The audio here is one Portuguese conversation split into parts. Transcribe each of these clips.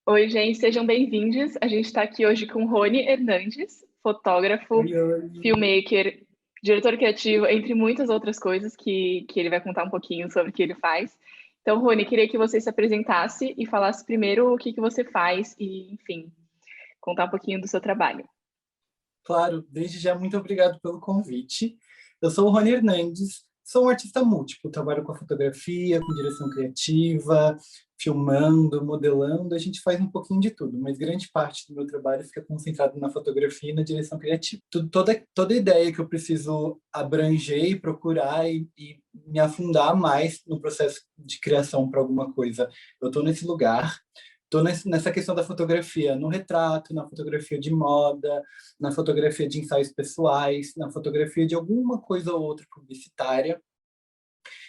Oi, gente, sejam bem-vindos. A gente está aqui hoje com Rony Hernandes, fotógrafo, Oi, oi. filmmaker, diretor criativo, entre muitas outras coisas que ele vai contar um pouquinho sobre o que ele faz. Então, Rony, queria que você se apresentasse e falasse primeiro o que você faz e, enfim, contar um pouquinho do seu trabalho. Claro, desde já, muito obrigado pelo convite. Eu sou o Rony Hernandes, sou um artista múltiplo, trabalho com a fotografia, com direção criativa, filmando, modelando, a gente faz um pouquinho de tudo, mas grande parte do meu trabalho fica concentrado na fotografia e na direção criativa. Toda ideia que eu preciso abranger e procurar e me afundar mais no processo de criação para alguma coisa, eu estou nesse lugar. Estou nessa questão da fotografia no retrato, na fotografia de moda, na fotografia de ensaios pessoais, na fotografia de alguma coisa ou outra publicitária.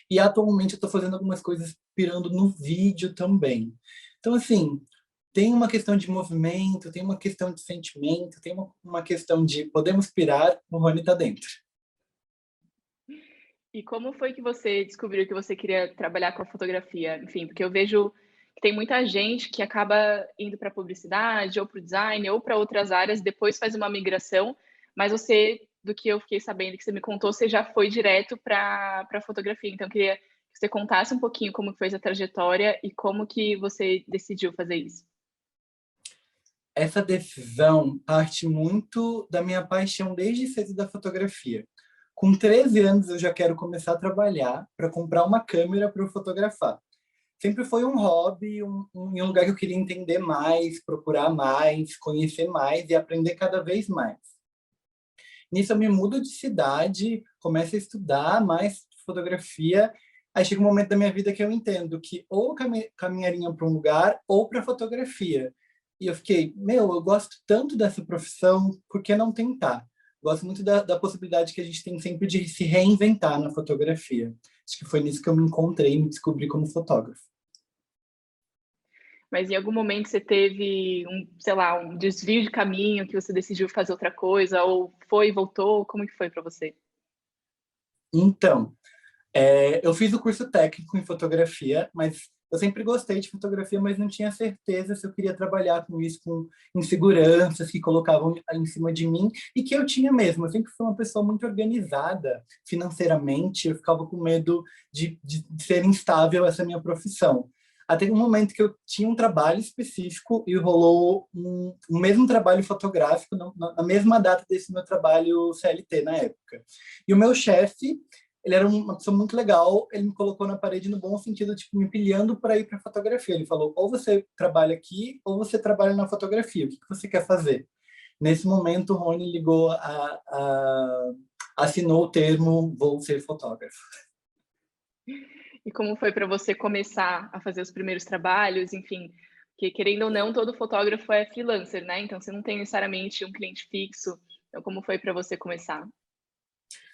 E atualmente eu estou fazendo algumas coisas pirando no vídeo também. Então, assim, tem uma questão de movimento, tem uma questão de sentimento, tem uma questão de podemos pirar, o Rony está dentro. E como foi que você descobriu que você queria trabalhar com a fotografia? Enfim, porque eu vejo que tem muita gente que acaba indo para publicidade, ou para o design, ou para outras áreas, depois faz uma migração, mas você, do que eu fiquei sabendo que você me contou, você já foi direto para fotografia. Então, eu queria que você contasse um pouquinho como foi essa trajetória e como que você decidiu fazer isso. Essa decisão parte muito da minha paixão desde cedo da fotografia. Com 13 anos eu já quero começar a trabalhar para comprar uma câmera para eu fotografar. Sempre foi um hobby, um lugar que eu queria entender mais, procurar mais, conhecer mais e aprender cada vez mais. Nisso eu me mudo de cidade, começo a estudar mais fotografia, aí chega um momento da minha vida que eu entendo que ou eu caminharia para um lugar ou para fotografia. E eu fiquei, eu gosto tanto dessa profissão, por que não tentar? Gosto muito da possibilidade que a gente tem sempre de se reinventar na fotografia. Acho que foi nisso que eu me encontrei e me descobri como fotógrafo. Mas em algum momento você teve um, sei lá, um desvio de caminho que você decidiu fazer outra coisa, ou foi e voltou? Como que foi para você? Então, eu fiz o curso técnico em fotografia, mas eu sempre gostei de fotografia, mas não tinha certeza se eu queria trabalhar com isso, com inseguranças que colocavam em cima de mim e que eu tinha mesmo. Eu sempre fui uma pessoa muito organizada financeiramente, eu ficava com medo de ser instável essa minha profissão. Até um momento que eu tinha um trabalho específico e rolou um mesmo trabalho fotográfico na mesma data desse meu trabalho CLT na época. E o meu chefe, ele era uma pessoa muito legal, ele me colocou na parede no bom sentido, tipo, me pilhando para ir para fotografia. Ele falou, ou você trabalha aqui, ou você trabalha na fotografia, o que você quer fazer? Nesse momento, o Rony ligou, assinou o termo, vou ser fotógrafo. E como foi para você começar a fazer os primeiros trabalhos, enfim, que querendo ou não, todo fotógrafo é freelancer, né? Então você não tem necessariamente um cliente fixo. Então como foi para você começar?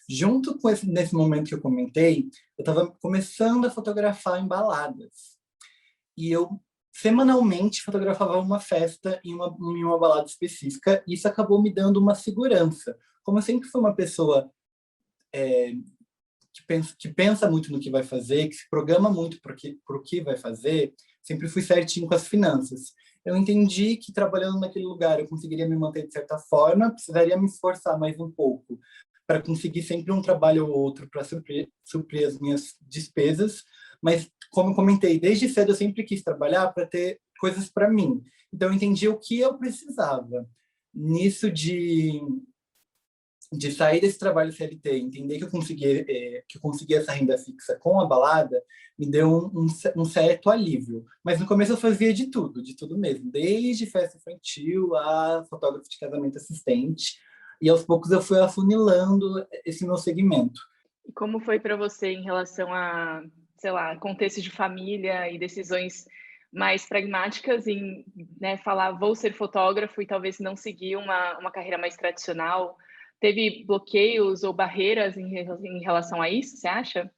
Junto com nesse momento que eu comentei, eu estava começando a fotografar em baladas. E eu semanalmente fotografava uma festa em uma balada específica, e isso acabou me dando uma segurança. Como eu sempre fui uma pessoa que pensa muito no que vai fazer, que se programa muito para o que vai fazer, sempre fui certinho com as finanças. Eu entendi que trabalhando naquele lugar eu conseguiria me manter de certa forma, precisaria me esforçar mais um pouco para conseguir sempre um trabalho ou outro para suprir as minhas despesas, mas como eu comentei, desde cedo eu sempre quis trabalhar para ter coisas para mim. Então eu entendi o que eu precisava. Nisso de sair desse trabalho CLT, entender que eu conseguia essa renda fixa com a balada, me deu um certo alívio. Mas no começo eu fazia de tudo mesmo, desde festa infantil a fotógrafo de casamento assistente, e aos poucos eu fui afunilando esse meu segmento. E como foi para você em relação a, sei lá, contexto de família e decisões mais pragmáticas em, né, falar vou ser fotógrafo e talvez não seguir uma carreira mais tradicional? Teve bloqueios ou barreiras em relação a isso, você acha?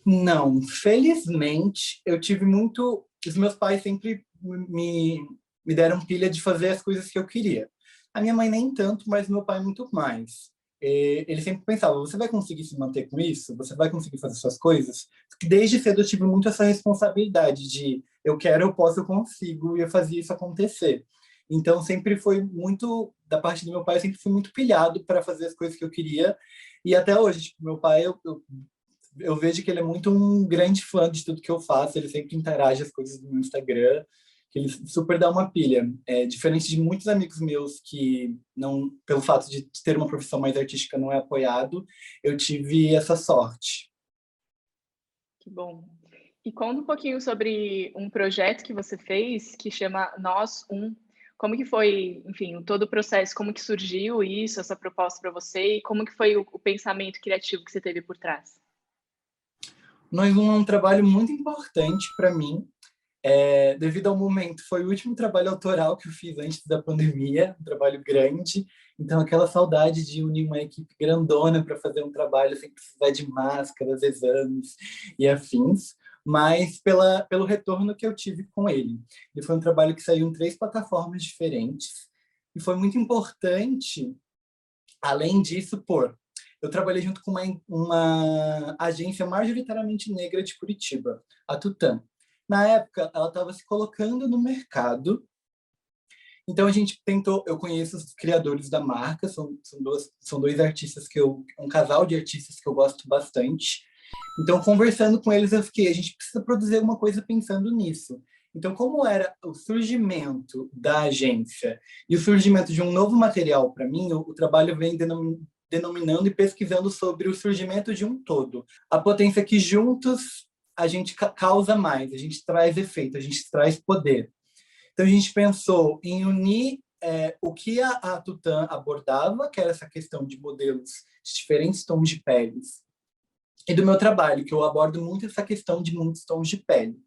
Não, felizmente eu tive muito. Os meus pais sempre me deram pilha de fazer as coisas que eu queria. A minha mãe nem tanto, mas meu pai muito mais. Ele sempre pensava: você vai conseguir se manter com isso? Você vai conseguir fazer suas coisas? Porque desde cedo eu tive muito essa responsabilidade de eu quero, eu posso, eu consigo, e eu fazia isso acontecer. Então, sempre foi muito, da parte do meu pai, eu sempre fui muito pilhado para fazer as coisas que eu queria, e até hoje, tipo, meu pai, eu vejo que ele é muito um grande fã de tudo que eu faço, ele sempre interage as coisas no meu Instagram, que ele super dá uma pilha. É, diferente de muitos amigos meus que, não, pelo fato de ter uma profissão mais artística, não é apoiado, eu tive essa sorte. Que bom. E conta um pouquinho sobre um projeto que você fez que chama Nós Um. Como que foi, enfim, todo o processo, como que surgiu isso, essa proposta para você e como que foi o pensamento criativo que você teve por trás? Nós um trabalho muito importante para mim, devido ao momento, foi o último trabalho autoral que eu fiz antes da pandemia, um trabalho grande, então aquela saudade de unir uma equipe grandona para fazer um trabalho sem precisar de máscaras, exames e afins, mas pelo retorno que eu tive com ele. Ele foi um trabalho que saiu em 3 plataformas diferentes, e foi muito importante, além disso, eu trabalhei junto com uma agência majoritariamente negra de Curitiba, a Tutã. Na época, ela estava se colocando no mercado, então a gente tentou, eu conheço os criadores da marca, são dois artistas um casal de artistas que eu gosto bastante. Então, conversando com eles, eu fiquei, a gente precisa produzir alguma coisa pensando nisso. Então, como era o surgimento da agência e o surgimento de um novo material para mim, o trabalho vem denominando e pesquisando sobre o surgimento de um todo. A potência que juntos a gente causa mais, a gente traz efeito, a gente traz poder. Então, a gente pensou em unir o que a Tutã abordava, que era essa questão de modelos de diferentes tons de peles, e do meu trabalho, que eu abordo muito essa questão de muitos tons de pele.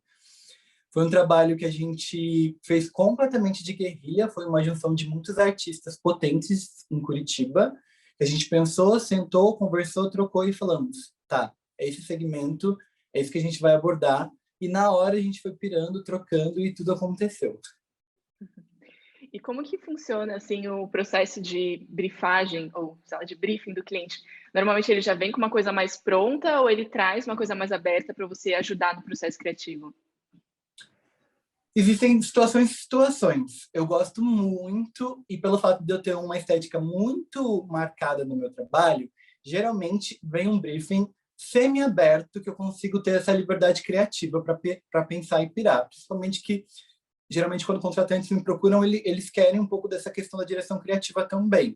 Foi um trabalho que a gente fez completamente de guerrilha, foi uma junção de muitos artistas potentes em Curitiba, que a gente pensou, sentou, conversou, trocou e falamos, tá, é esse segmento, é isso que a gente vai abordar, e na hora a gente foi pirando, trocando e tudo aconteceu. E como que funciona, assim, o processo de briefagem ou, sei lá, de briefing do cliente? Normalmente ele já vem com uma coisa mais pronta ou ele traz uma coisa mais aberta para você ajudar no processo criativo? Existem situações e situações. Eu gosto muito, e pelo fato de eu ter uma estética muito marcada no meu trabalho, geralmente vem um briefing semi-aberto que eu consigo ter essa liberdade criativa para pensar e pirar. Principalmente que, geralmente, quando contratantes me procuram, eles querem um pouco dessa questão da direção criativa também.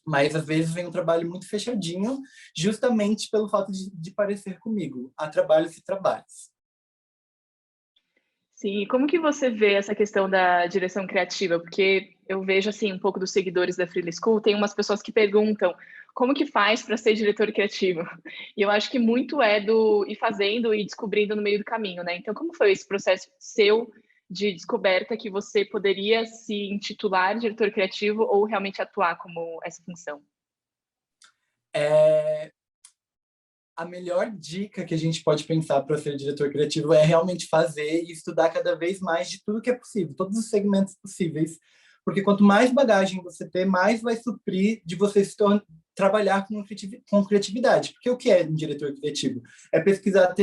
Mas, às vezes, vem um trabalho muito fechadinho, justamente pelo fato de parecer comigo. Há trabalhos e trabalhos. Sim, e como que você vê essa questão da direção criativa? Porque eu vejo, assim, um pouco dos seguidores da Freelance School, tem umas pessoas que perguntam como que faz para ser diretor criativo? E eu acho que muito é do ir fazendo e descobrindo no meio do caminho, né? Então, como foi esse processo seu de descoberta que você poderia se intitular diretor criativo ou realmente atuar como essa função? A melhor dica que a gente pode pensar para ser diretor criativo é realmente fazer e estudar cada vez mais de tudo que é possível, todos os segmentos possíveis, porque quanto mais bagagem você ter, mais vai suprir de você trabalhar com criatividade. Porque o que é um diretor criativo? É pesquisar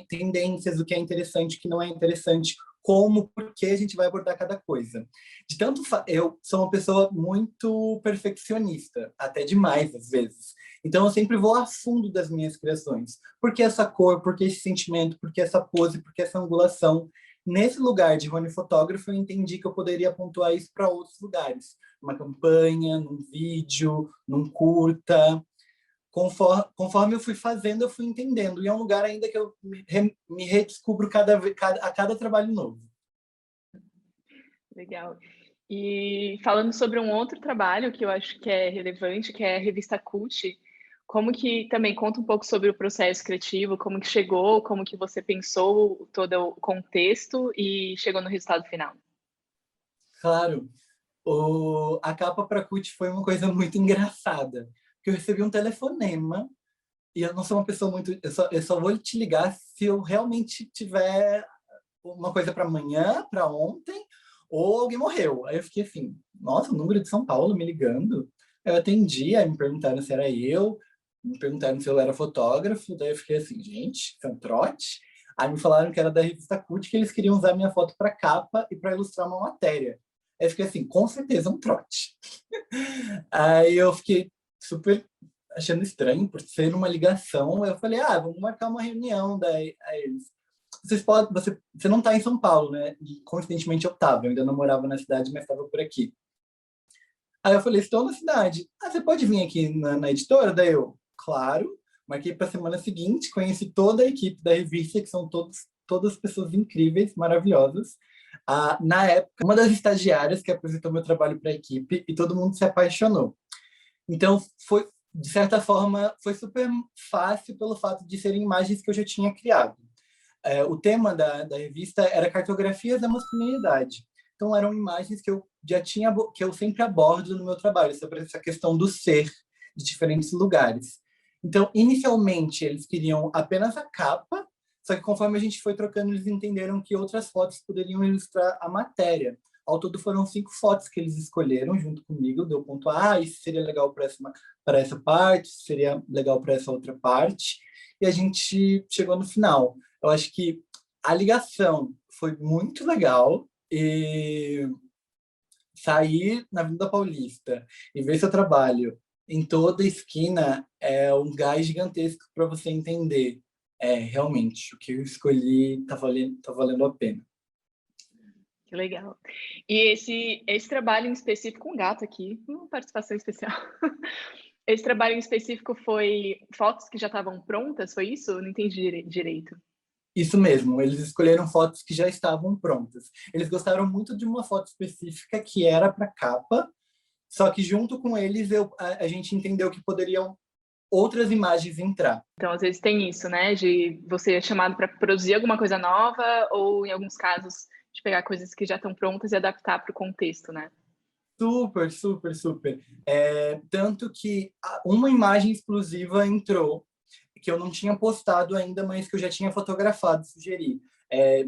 tendências, o que é interessante, o que não é interessante, como, por que a gente vai abordar cada coisa. De tanto eu sou uma pessoa muito perfeccionista, até demais às vezes. Então eu sempre vou a fundo das minhas criações. Por que essa cor, por que esse sentimento, por que essa pose, por que essa angulação? Nesse lugar de Rony fotógrafo, eu entendi que eu poderia pontuar isso para outros lugares. Numa campanha, num vídeo, num curta. Conforme eu fui fazendo, eu fui entendendo. E é um lugar ainda que eu me redescubro a cada trabalho novo. Legal. E falando sobre um outro trabalho que eu acho que é relevante, que é a revista Cult, como que também conta um pouco sobre o processo criativo, como que chegou, como que você pensou todo o contexto e chegou no resultado final? Claro, a capa para CUT foi uma coisa muito engraçada, porque eu recebi um telefonema e eu não sou uma pessoa muito... Eu só vou te ligar se eu realmente tiver uma coisa para amanhã, para ontem, ou alguém morreu. Aí eu fiquei assim, nossa, o número de São Paulo me ligando. Eu atendi, aí me perguntaram se era eu, me perguntaram se eu era fotógrafo, daí eu fiquei assim, gente, isso é um trote? Aí me falaram que era da revista Cult, que eles queriam usar minha foto para capa e para ilustrar uma matéria. Aí eu fiquei assim, com certeza um trote. Aí eu fiquei super achando estranho, por ser uma ligação. Eu falei, vamos marcar uma reunião. Daí aí eles, você não está em São Paulo, né? E coincidentemente eu estava, eu ainda não morava na cidade, mas estava por aqui. Aí eu falei, estou na cidade. Você pode vir aqui na editora? Daí eu, claro. Marquei para a semana seguinte, conheci toda a equipe da revista, que são todas pessoas incríveis, maravilhosas. Na época, uma das estagiárias que apresentou meu trabalho para a equipe e todo mundo se apaixonou. Então, foi, de certa forma, foi super fácil pelo fato de serem imagens que eu já tinha criado. O tema da revista era cartografias da masculinidade. Então, eram imagens que eu já tinha, que eu sempre abordo no meu trabalho, sobre essa questão do ser de diferentes lugares. Então, inicialmente, eles queriam apenas a capa, só que conforme a gente foi trocando, eles entenderam que outras fotos poderiam ilustrar a matéria. Ao todo, foram 5 fotos que eles escolheram junto comigo. Deu ponto, isso seria legal para essa parte, isso seria legal para essa outra parte. E a gente chegou no final. Eu acho que a ligação foi muito legal e sair na Avenida Paulista e ver seu trabalho em toda esquina é um gás gigantesco para você entender realmente o que eu escolhi tá valendo a pena. Que legal. E esse trabalho em específico, um gato aqui, uma participação especial. Esse trabalho em específico foi fotos que já estavam prontas, foi isso? Eu não entendi direito. Isso mesmo, eles escolheram fotos que já estavam prontas. Eles gostaram muito de uma foto específica que era para capa, só que junto com eles a gente entendeu que poderiam outras imagens entrar. Então, às vezes tem isso, né? De você ser chamado para produzir alguma coisa nova, ou em alguns casos, de pegar coisas que já estão prontas e adaptar para o contexto, né? Super, super, super. Tanto que uma imagem exclusiva entrou, que eu não tinha postado ainda, mas que eu já tinha fotografado, sugeri.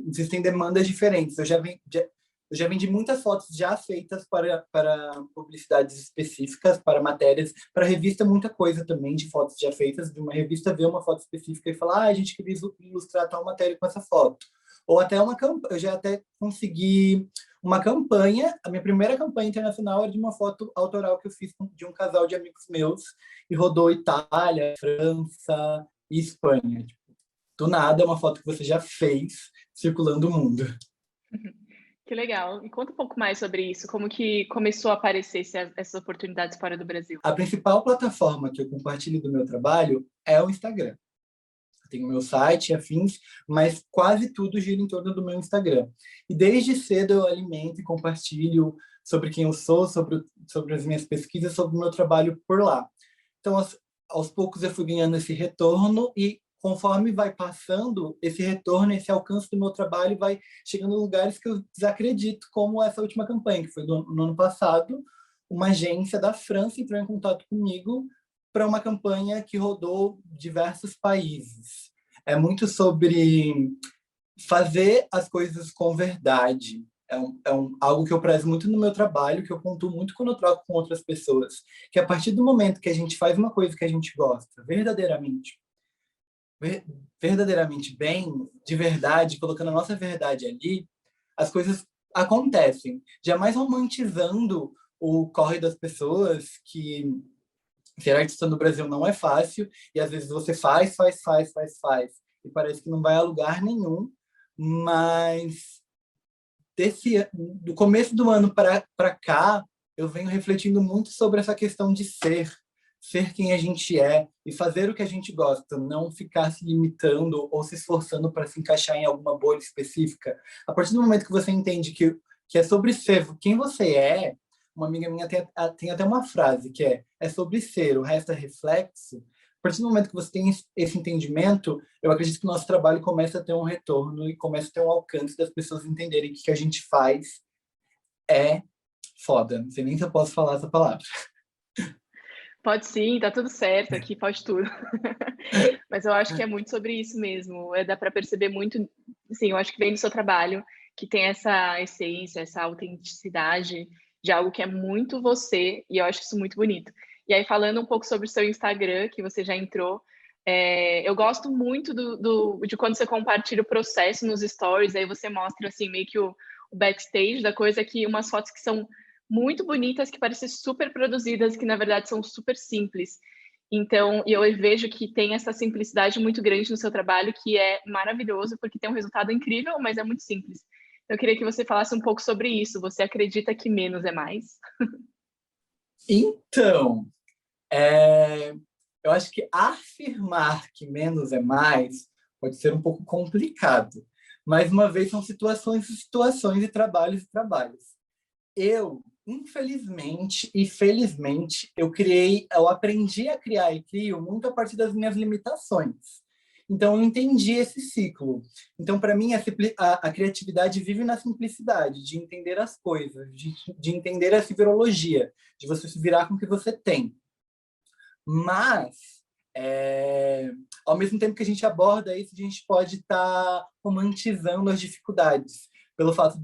Existem demandas diferentes. Eu já vendi muitas fotos já feitas para publicidades específicas, para matérias, para revista, muita coisa também de fotos já feitas, de uma revista ver uma foto específica e falar, a gente queria ilustrar tal matéria com essa foto. Ou até uma campanha, eu já até consegui uma campanha, a minha primeira campanha internacional era de uma foto autoral que eu fiz de um casal de amigos meus, e rodou Itália, França e Espanha. Tipo, do nada, é uma foto que você já fez circulando o mundo. Que legal. E conta um pouco mais sobre isso. Como que começou a aparecer essas oportunidades fora do Brasil? A principal plataforma que eu compartilho do meu trabalho é o Instagram. Eu tenho o meu site, afins, mas quase tudo gira em torno do meu Instagram. E desde cedo eu alimento e compartilho sobre quem eu sou, sobre as minhas pesquisas, sobre o meu trabalho por lá. Então, aos poucos eu fui ganhando esse retorno e conforme vai passando esse retorno, esse alcance do meu trabalho vai chegando em lugares que eu desacredito, como essa última campanha, que foi no ano passado. Uma agência da França entrou em contato comigo para uma campanha que rodou diversos países. É muito sobre fazer as coisas com verdade. Algo que eu prezo muito no meu trabalho, que eu pontuo muito quando eu troco com outras pessoas. Que a partir do momento que a gente faz uma coisa que a gente gosta, verdadeiramente bem, de verdade, colocando a nossa verdade ali, as coisas acontecem. Jamais romantizando o corre das pessoas, que ser artista no Brasil não é fácil, e às vezes você faz, e parece que não vai a lugar nenhum, mas do começo do ano para cá, eu venho refletindo muito sobre essa questão de ser quem a gente é e fazer o que a gente gosta, não ficar se limitando ou se esforçando para se encaixar em alguma bolha específica. A partir do momento que você entende que é sobre ser quem você é, uma amiga minha tem até uma frase que é sobre ser, o resto é reflexo. A partir do momento que você tem esse entendimento, eu acredito que o nosso trabalho começa a ter um retorno e começa a ter um alcance das pessoas entenderem que o que a gente faz é foda. Não sei nem se eu posso falar essa palavra. Pode sim, tá tudo certo aqui, pode tudo. Mas eu acho que é muito sobre isso mesmo. Dá para perceber muito, sim, eu acho que vem do seu trabalho, que tem essa essência, essa autenticidade de algo que é muito você, e eu acho isso muito bonito. E aí, falando um pouco sobre o seu Instagram, que você já entrou, Eu gosto muito de quando você compartilha o processo nos stories, aí você mostra, assim, meio que o backstage da coisa, que umas fotos que são muito bonitas, que parecem super produzidas, que na verdade são super simples. Então, e eu vejo que tem essa simplicidade muito grande no seu trabalho, que é maravilhoso, porque tem um resultado incrível, mas é muito simples. Eu queria que você falasse um pouco sobre isso. Você acredita que menos é mais? Então, eu acho que afirmar que menos é mais pode ser um pouco complicado. Mais uma vez, são situações e situações, e trabalhos e trabalhos. Eu, infelizmente e felizmente, eu aprendi a criar e crio muito a partir das minhas limitações. Então, eu entendi esse ciclo. Então, para mim, a criatividade vive na simplicidade, de entender as coisas, de entender a virologia, de você se virar com o que você tem. Mas, ao mesmo tempo que a gente aborda isso, a gente pode estar romantizando as dificuldades, pelo fato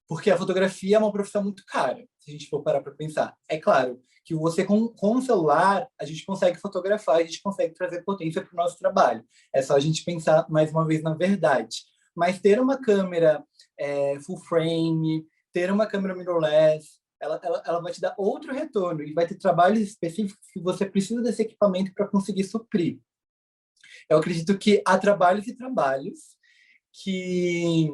porque a fotografia é uma profissão muito cara, se a gente for parar para pensar. É claro que você, com o celular, a gente consegue fotografar, a gente consegue trazer potência para o nosso trabalho. É só a gente pensar, mais uma vez, na verdade. Mas ter uma câmera full frame, ter uma câmera mirrorless, ela vai te dar outro retorno e vai ter trabalhos específicos que você precisa desse equipamento para conseguir suprir. Eu acredito que há trabalhos e trabalhos que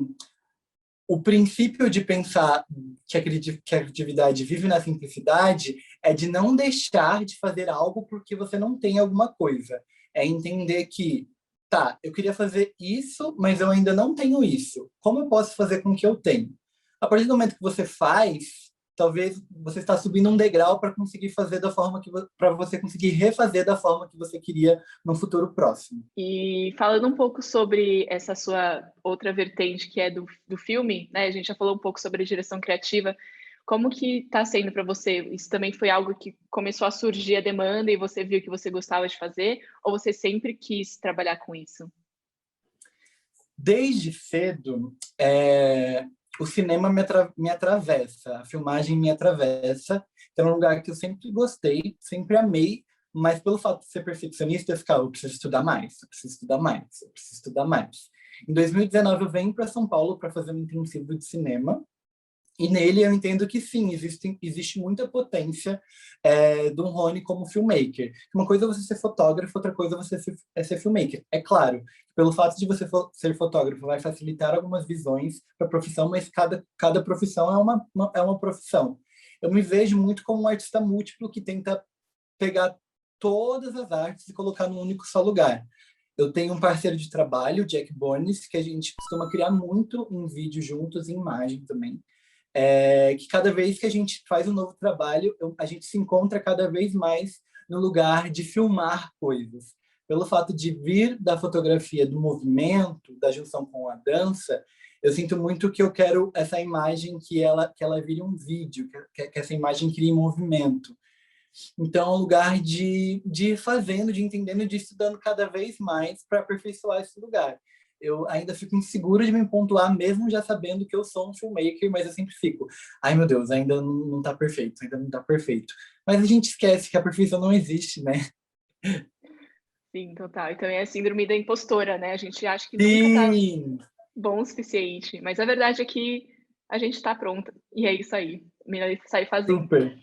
o princípio de pensar que a criatividade vive na simplicidade é de não deixar de fazer algo porque você não tem alguma coisa. É entender que, tá, eu queria fazer isso, mas eu ainda não tenho isso. Como eu posso fazer com o que eu tenho? A partir do momento que você faz, talvez você está subindo um degrau para conseguir fazer da forma que para você conseguir refazer da forma que você queria no futuro próximo. E falando um pouco sobre essa sua outra vertente, que é do filme, né? A gente já falou um pouco sobre a direção criativa. Como que está sendo para você? Isso também foi algo que começou a surgir a demanda e você viu que você gostava de fazer? Ou você sempre quis trabalhar com isso? Desde cedo, o cinema me atravessa, a filmagem me atravessa. Então, é um lugar que eu sempre gostei, sempre amei, mas pelo fato de ser perfeccionista, eu ficava, eu preciso estudar mais, eu preciso estudar mais, eu preciso estudar mais. Em 2019, eu venho para São Paulo para fazer um intensivo de cinema, e nele eu entendo que sim, existe muita potência do Rony como filmmaker. Uma coisa é você ser fotógrafo, outra coisa é você ser filmmaker. É claro, pelo fato de você ser fotógrafo vai facilitar algumas visões para a profissão, mas cada profissão é uma profissão. Eu me vejo muito como um artista múltiplo que tenta pegar todas as artes e colocar num único só lugar. Eu tenho um parceiro de trabalho, o Jack Bones, que a gente costuma criar muito em vídeo juntos, em imagem também. Que cada vez que a gente faz um novo trabalho, a gente se encontra cada vez mais no lugar de filmar coisas. Pelo fato de vir da fotografia do movimento, da junção com a dança, eu sinto muito que eu quero essa imagem que ela vire um vídeo, que essa imagem crie movimento. Então, é um lugar de ir fazendo, de entendendo, de estudando cada vez mais para aperfeiçoar esse lugar. Eu ainda fico inseguro de me pontuar, mesmo já sabendo que eu sou um filmmaker, mas eu sempre fico, ai meu Deus, ainda não está perfeito, ainda não está perfeito. Mas a gente esquece que a perfeição não existe, né? Sim, total. E também é a síndrome da impostora, né? A gente acha que nunca tá Sim, bom o suficiente, mas a verdade é que a gente está pronta. E é isso aí. Melhor sair fazendo. super,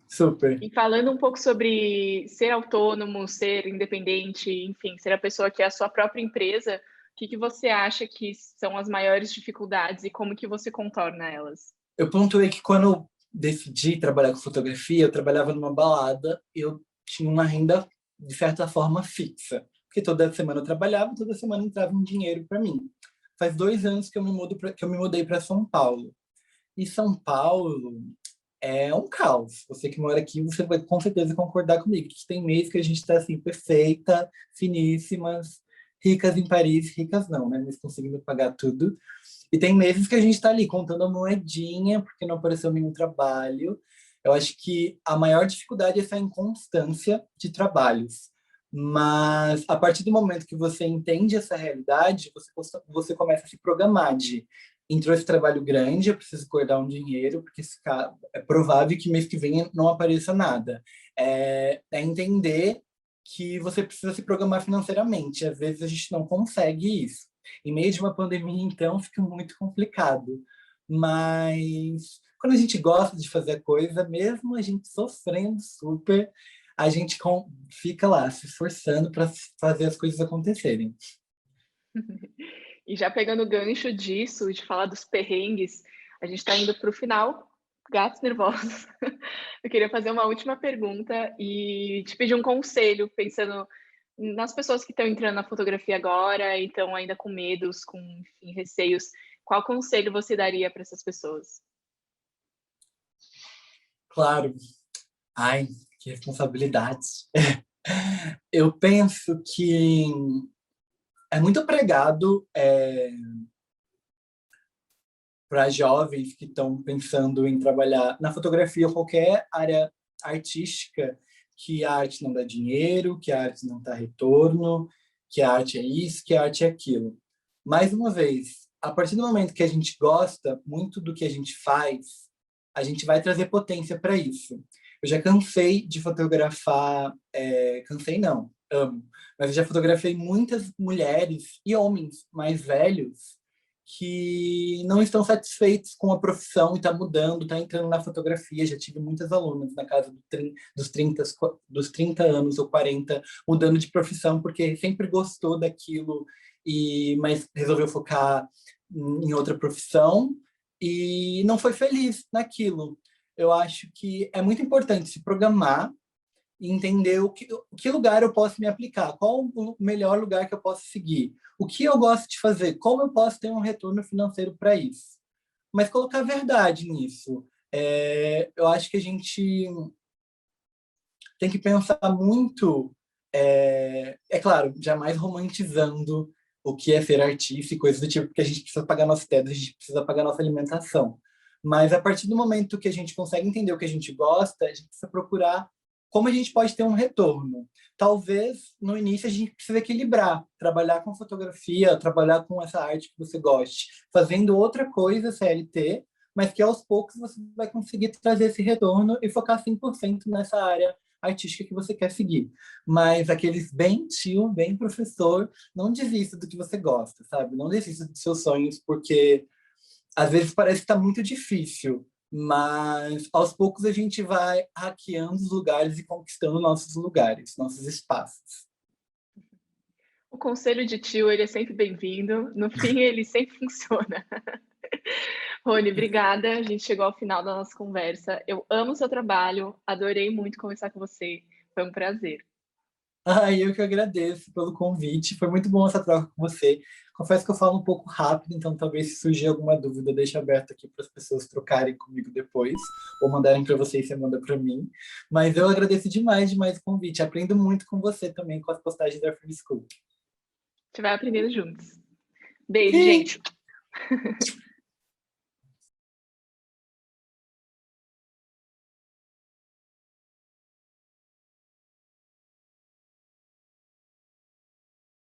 super. E falando um pouco sobre ser autônomo, ser independente, enfim, ser a pessoa que é a sua própria empresa, o que que você acha que são as maiores dificuldades e como que você contorna elas? Eu pontuei que quando eu decidi trabalhar com fotografia, eu trabalhava numa balada, eu tinha uma renda, de certa forma, fixa. Porque toda semana eu trabalhava, toda semana entrava um dinheiro para mim. Faz 2 anos que que eu me mudei para São Paulo. E São Paulo é um caos. Você que mora aqui, você vai com certeza concordar comigo. Que tem mês que a gente está assim, perfeita, finíssimas, ricas em Paris, ricas não, né? Mas conseguindo pagar tudo. E tem meses que a gente está ali contando a moedinha, porque não apareceu nenhum trabalho. Eu acho que a maior dificuldade é essa inconstância de trabalhos. Mas a partir do momento que você entende essa realidade, você começa a se programar de entrou esse trabalho grande, eu preciso guardar um dinheiro, porque é provável que mês que vem não apareça nada. É entender que você precisa se programar financeiramente. Às vezes a gente não consegue isso. Em meio de uma pandemia, então, fica muito complicado. Mas quando a gente gosta de fazer a coisa, mesmo a gente sofrendo super, a gente fica lá se esforçando para fazer as coisas acontecerem. E já pegando o gancho disso, de falar dos perrengues, a gente está indo para o final, gatos nervosos. Eu queria fazer uma última pergunta e te pedir um conselho, pensando nas pessoas que estão entrando na fotografia agora e estão ainda com medos, com, enfim, receios. Qual conselho você daria para essas pessoas? Claro. Ai, que responsabilidade. Eu penso que é muito pregado para jovens que estão pensando em trabalhar na fotografia ou qualquer área artística, que a arte não dá dinheiro, que a arte não dá retorno, que a arte é isso, que a arte é aquilo. Mais uma vez, a partir do momento que a gente gosta muito do que a gente faz, a gente vai trazer potência para isso. Eu já cansei de fotografar, cansei não, amo, mas eu já fotografei muitas mulheres e homens mais velhos que não estão satisfeitos com a profissão e está mudando, está entrando na fotografia. Já tive muitas alunas na casa dos 30 anos ou 40, mudando de profissão porque sempre gostou daquilo, mas resolveu focar em outra profissão e não foi feliz naquilo. Eu acho que é muito importante se programar e entender que lugar eu posso me aplicar, qual o melhor lugar que eu posso seguir, o que eu gosto de fazer, como eu posso ter um retorno financeiro para isso. Mas colocar verdade nisso. Eu acho que a gente tem que pensar muito, claro, jamais romantizando o que é ser artista e coisas do tipo, porque a gente precisa pagar nossas teto, a gente precisa pagar nossa alimentação. Mas a partir do momento que a gente consegue entender o que a gente gosta, a gente precisa procurar como a gente pode ter um retorno. Talvez, no início, a gente precisa equilibrar, trabalhar com fotografia, trabalhar com essa arte que você goste, fazendo outra coisa, CLT, mas que aos poucos você vai conseguir trazer esse retorno e focar 100% nessa área artística que você quer seguir. Mas aqueles bem tio, bem professor, não desista do que você gosta, sabe? Não desista dos seus sonhos, porque às vezes parece que está muito difícil, mas aos poucos a gente vai hackeando os lugares e conquistando nossos lugares, nossos espaços. O conselho de tio, ele é sempre bem-vindo. No fim, ele sempre funciona. Rony, obrigada. A gente chegou ao final da nossa conversa. Eu amo o seu trabalho, adorei muito conversar com você. Foi um prazer. Eu que agradeço pelo convite. Foi muito bom essa troca com você. Confesso que eu falo um pouco rápido, então talvez se surgir alguma dúvida, eu deixe aberto aqui para as pessoas trocarem comigo depois, ou mandarem para você e você manda para mim. Mas eu agradeço demais, demais o convite. Aprendo muito com você também, com as postagens da Free School. A gente vai aprendendo juntos. Beijo, gente.